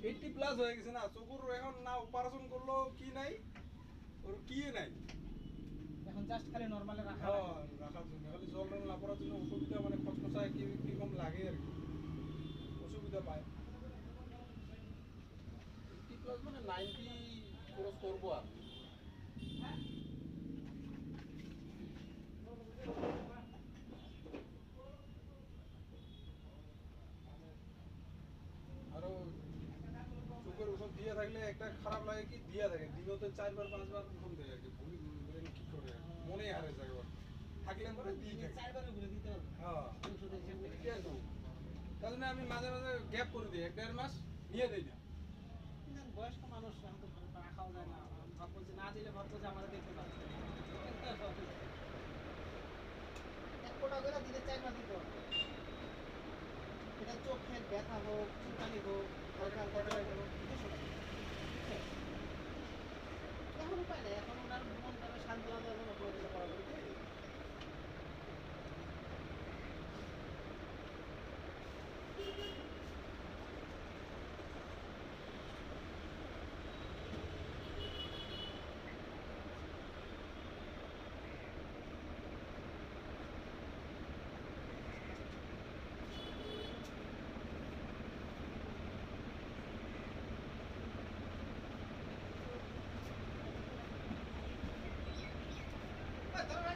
80 plus হয়ে গেছে না, চকুর এখন না অপারেশন করলো কি নাই, ওর কি নাই, এখন জাস্ট খালি নরমালে রাখা রাখার জন্য, খালি জল টল না পড়ার জন্য অসুবিধা, মানে খচখচায় কিরকম লাগে আর কি, অসুবিধা পায়। 80 প্লাস মানে 90 ক্রস করবো আর। আরো চোখের ওষুধ দিয়ে থাকলে একটা খারাপ লাগে কি, দিয়া থাকে দিনতে 4 বার 5 বার ঘুম দেয় আর কি, ভুল কি করে মনে হারে যায় থাকলে পরে দিয়ে থাকে। 4 বার করে দিতে হবে। হ্যাঁ ওষুধের হিসাব থেকে। তার জন্য আমি মাঝে মাঝে গ্যাপ করে দিই, 1-1.5 মাস নিয়ে দেই না। কিন্তু বয়স্ক মানুষ এখন তো রাখাও যায় না, ভাববো যে না দিলে ভাববো যে আমরা দেখতে পাচ্ছি না। এক কোটা করে দিলে 4 বার দিতে হবে। এটা চোখের ব্যথা হোক, চুলকানি হোক, হালকা হালকা হোক, 200 টাকা। এখন উপায় নেই, এখন ওনার মনটাকে সান্ত্বনা দেওয়ার জন্য করে দিলে বরাবরই দিয়ে দিই। ধরো